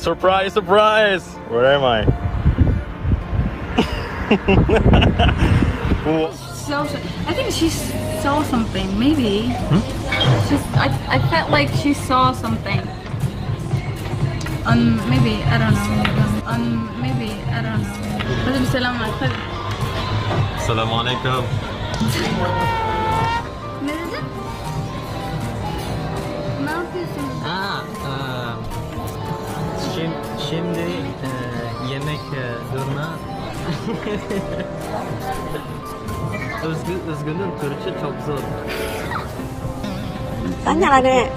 Surprise, surprise! Where am I? I think she saw something, maybe. I felt like she saw something. Maybe, I don't know. Maybe, I don't know. Assalamualaikum. Şimdi yemek durma. Üzgünüm, Türkçe çok zor. Tanya lah Nek.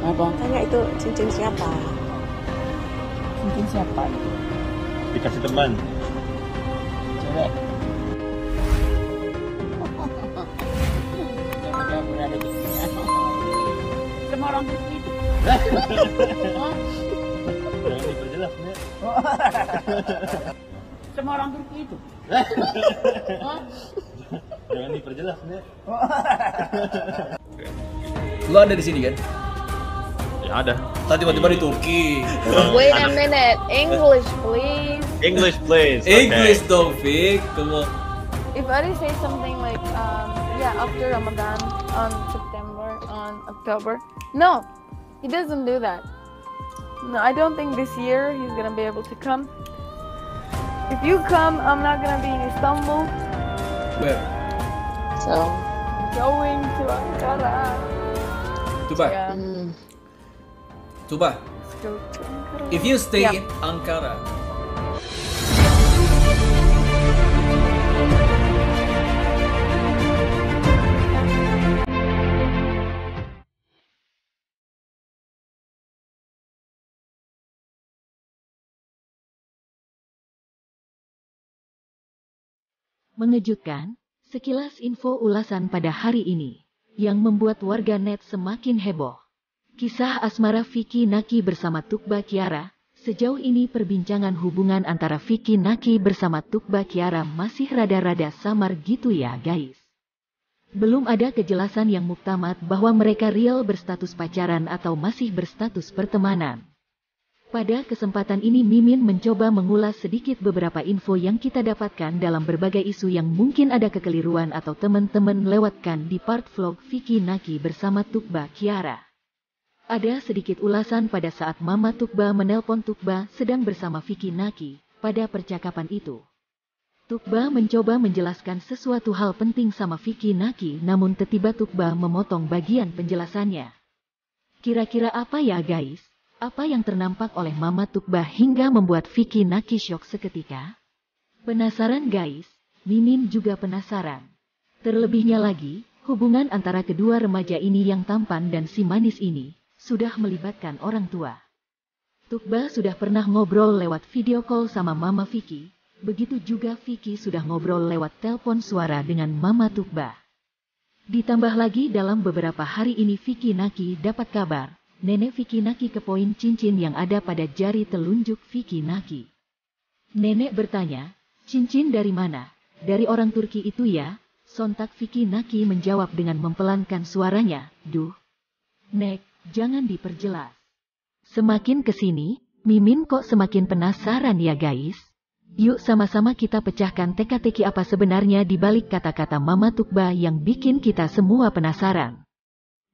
Apa? Tanya itu cincin siapa? Cincin siapa? Dikasih teman. Cewek. Semua orang begitu. Jangan diperjelas, Nek. Semua orang Turki itu. Jangan diperjelas, Nek. Lo ada di sini kan? Ya ada. Tadi tiba-tiba di Turki. Wait a minute, English please. English, please. English dong, Vic. Come on. If Ari say something like, yeah, after Ramadan on September, on October. No, he doesn't do that. No, I don't think this year he's gonna be able to come. If you come, I'm not gonna be in Istanbul. Where? So, going to Ankara. Tuba. Yeah, Tuba. let's go to Ankara. If you stay Yeah. in Ankara, Mengejutkan, sekilas info ulasan pada hari ini, yang membuat warga net semakin heboh. Kisah asmara Vicky Naki bersama Tukba Kiara, sejauh ini perbincangan hubungan antara Vicky Naki bersama Tukba Kiara masih rada-rada samar gitu ya guys. Belum ada kejelasan yang muktamad bahwa mereka real berstatus pacaran atau masih berstatus pertemanan. Pada kesempatan ini Mimin mencoba mengulas sedikit beberapa info yang kita dapatkan dalam berbagai isu yang mungkin ada kekeliruan atau teman-teman lewatkan di part vlog Vicky Naki bersama Tukba Kiara. Ada sedikit ulasan pada saat Mama Tukba menelpon Tukba sedang bersama Vicky Naki pada percakapan itu. Tukba mencoba menjelaskan sesuatu hal penting sama Vicky Naki namun tiba-tiba Tukba memotong bagian penjelasannya. Kira-kira apa ya guys? Apa yang ternampak oleh Mama Tukba hingga membuat Vicky Naki syok seketika? Penasaran guys? Mimin juga penasaran. Terlebihnya lagi, hubungan antara kedua remaja ini yang tampan dan si manis ini, sudah melibatkan orang tua. Tukba sudah pernah ngobrol lewat video call sama Mama Vicky, begitu juga Vicky sudah ngobrol lewat telepon suara dengan Mama Tukba. Ditambah lagi dalam beberapa hari ini Vicky Naki dapat kabar, Nenek Vicky Naki kepoin cincin yang ada pada jari telunjuk Vicky Naki. Nenek bertanya, cincin dari mana? Dari orang Turki itu ya? Sontak Vicky Naki menjawab dengan mempelankan suaranya, duh. Nek, jangan diperjelas. Semakin kesini, Mimin kok semakin penasaran ya guys? Yuk sama-sama kita pecahkan teka-teki apa sebenarnya di balik kata-kata Mama Tukba yang bikin kita semua penasaran.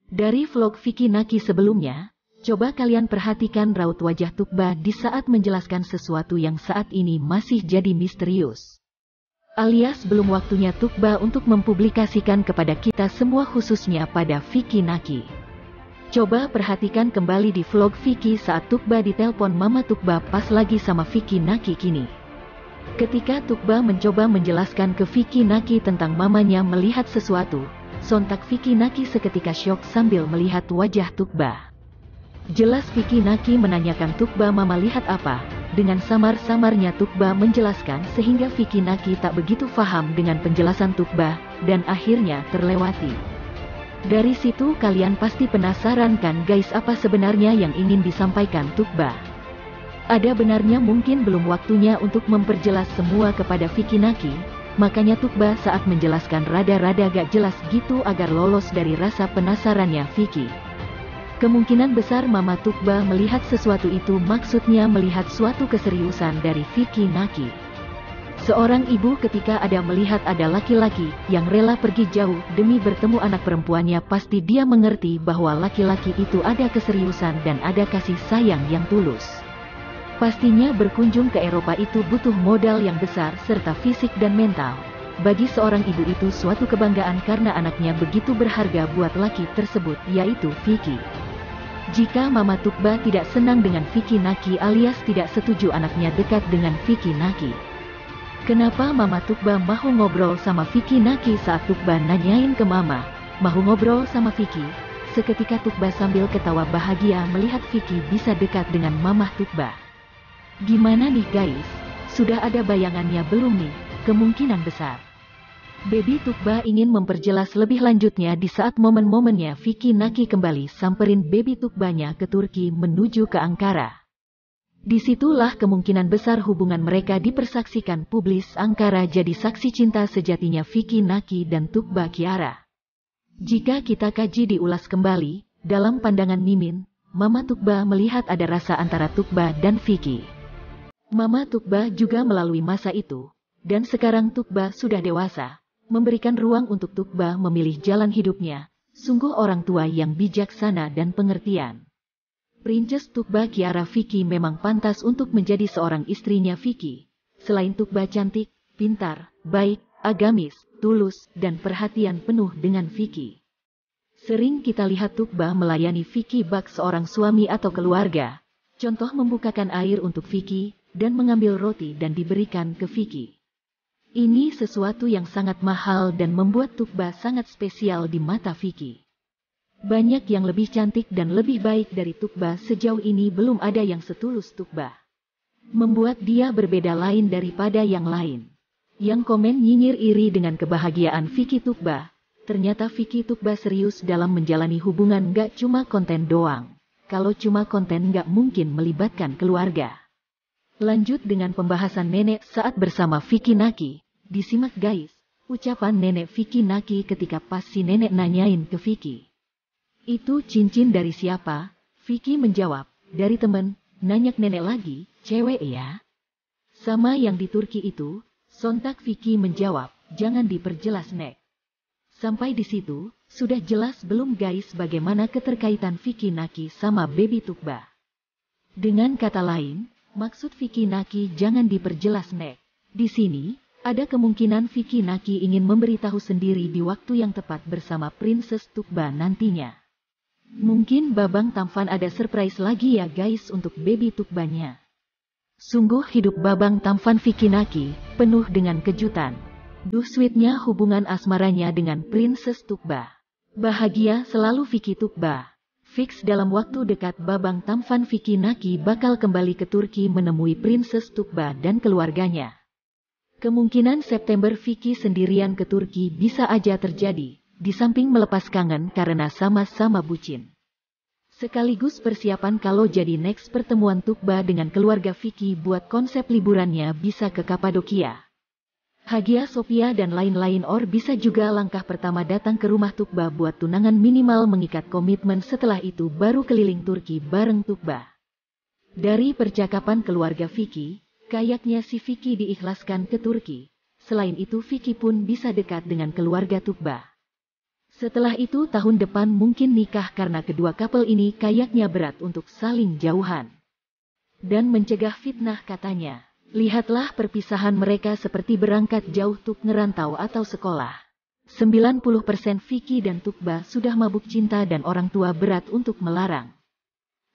Dari vlog Vicky Naki sebelumnya, coba kalian perhatikan raut wajah Tukba di saat menjelaskan sesuatu yang saat ini masih jadi misterius. Alias belum waktunya Tukba untuk mempublikasikan kepada kita semua khususnya pada Vicky Naki. Coba perhatikan kembali di vlog Vicky saat Tukba ditelepon Mama Tukba pas lagi sama Vicky Naki kini. Ketika Tukba mencoba menjelaskan ke Vicky Naki tentang mamanya melihat sesuatu, sontak Vicky Naki seketika syok sambil melihat wajah Tukba. Jelas Vicky Naki menanyakan Tukba mama lihat apa, dengan samar-samarnya Tukba menjelaskan sehingga Vicky Naki tak begitu paham dengan penjelasan Tukba, dan akhirnya terlewati. Dari situ kalian pasti penasaran kan guys apa sebenarnya yang ingin disampaikan Tukba. Ada benarnya mungkin belum waktunya untuk memperjelas semua kepada Vicky Naki, makanya Tukba saat menjelaskan rada-rada gak jelas gitu agar lolos dari rasa penasarannya Vicky. Kemungkinan besar Mama Tukba melihat sesuatu itu maksudnya melihat suatu keseriusan dari Vicky Naki. Seorang ibu ketika ada melihat ada laki-laki yang rela pergi jauh demi bertemu anak perempuannya, pasti dia mengerti bahwa laki-laki itu ada keseriusan dan ada kasih sayang yang tulus. Pastinya berkunjung ke Eropa itu butuh modal yang besar serta fisik dan mental. Bagi seorang ibu itu suatu kebanggaan karena anaknya begitu berharga buat laki tersebut, yaitu Vicky. Jika Mama Tukba tidak senang dengan Vicky Naki alias tidak setuju anaknya dekat dengan Vicky Naki, kenapa Mama Tukba mau ngobrol sama Vicky Naki? Saat Tukba nanyain ke Mama, mau ngobrol sama Vicky, seketika Tukba sambil ketawa bahagia melihat Vicky bisa dekat dengan Mama Tukba. Gimana nih guys? Sudah ada bayangannya belum nih? Kemungkinan besar Baby Tukba ingin memperjelas lebih lanjutnya di saat momen-momennya Vicky Naki kembali samperin Baby Tukbanya ke Turki menuju ke Ankara. Disitulah kemungkinan besar hubungan mereka dipersaksikan publis. Ankara jadi saksi cinta sejatinya Vicky Naki dan Tukba Kiara. Jika kita kaji diulas kembali, dalam pandangan Mimin, Mama Tukba melihat ada rasa antara Tukba dan Vicky. Mama Tukba juga melalui masa itu, dan sekarang Tukba sudah dewasa, memberikan ruang untuk Tukba memilih jalan hidupnya. Sungguh orang tua yang bijaksana dan pengertian. Princess Tukba Kiara Vicky memang pantas untuk menjadi seorang istrinya Vicky. Selain Tukba cantik, pintar, baik, agamis, tulus, dan perhatian penuh dengan Vicky. Sering kita lihat Tukba melayani Vicky bak seorang suami atau keluarga. Contoh membukakan air untuk Vicky, dan mengambil roti dan diberikan ke Vicky. Ini sesuatu yang sangat mahal dan membuat Tukba sangat spesial di mata Vicky. Banyak yang lebih cantik dan lebih baik dari Tukba, sejauh ini belum ada yang setulus Tukba. Membuat dia berbeda lain daripada yang lain. Yang komen nyinyir iri dengan kebahagiaan Vicky Tukba, ternyata Vicky Tukba serius dalam menjalani hubungan, gak cuma konten doang. Kalau cuma konten gak mungkin melibatkan keluarga. Lanjut dengan pembahasan nenek saat bersama Vicky Naki. Disimak guys, ucapan nenek Vicky Naki ketika pas si nenek nanyain ke Vicky. Itu cincin dari siapa? Vicky menjawab, dari temen. Nanyak nenek lagi, cewek ya? Sama yang di Turki itu? Sontak Vicky menjawab, jangan diperjelas nek. Sampai di situ, sudah jelas belum guys bagaimana keterkaitan Vicky Naki sama Baby Tukba? Dengan kata lain, maksud Vicky Naki jangan diperjelas nek. Di sini, ada kemungkinan Vicky Naki ingin memberitahu sendiri di waktu yang tepat bersama Princess Tukba nantinya. Mungkin Babang Tampan ada surprise lagi ya guys untuk Baby Tukbanya. Sungguh hidup Babang Tampan Vicky Naki, penuh dengan kejutan. Duh sweetnya hubungan asmaranya dengan Princess Tukba. Bahagia selalu Vicky Tukba. Fix dalam waktu dekat Babang Tampan Vicky Naki bakal kembali ke Turki menemui Princess Tukba dan keluarganya. Kemungkinan September Vicky sendirian ke Turki bisa aja terjadi, di samping melepas kangen karena sama-sama bucin. Sekaligus persiapan kalau jadi next pertemuan Tukba dengan keluarga Vicky buat konsep liburannya bisa ke Kapadokia, Hagia Sophia dan lain-lain, or bisa juga langkah pertama datang ke rumah Tukba buat tunangan minimal mengikat komitmen, setelah itu baru keliling Turki bareng Tukba. Dari percakapan keluarga Vicky, kayaknya si Vicky diikhlaskan ke Turki. Selain itu Vicky pun bisa dekat dengan keluarga Tukba. Setelah itu tahun depan mungkin nikah karena kedua couple ini kayaknya berat untuk saling jauhan. Dan mencegah fitnah katanya. Lihatlah perpisahan mereka seperti berangkat jauh tuk ngerantau atau sekolah. 90% Vicky dan Tukba sudah mabuk cinta dan orang tua berat untuk melarang.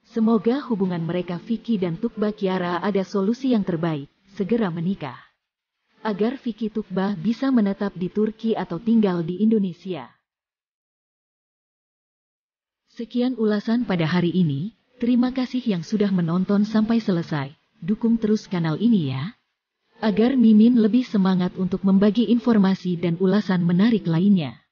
Semoga hubungan mereka Vicky dan Tukba Kiara ada solusi yang terbaik, segera menikah. Agar Vicky Tukba bisa menetap di Turki atau tinggal di Indonesia. Sekian ulasan pada hari ini, terima kasih yang sudah menonton sampai selesai. Dukung terus kanal ini ya, agar Mimin lebih semangat untuk membagi informasi dan ulasan menarik lainnya.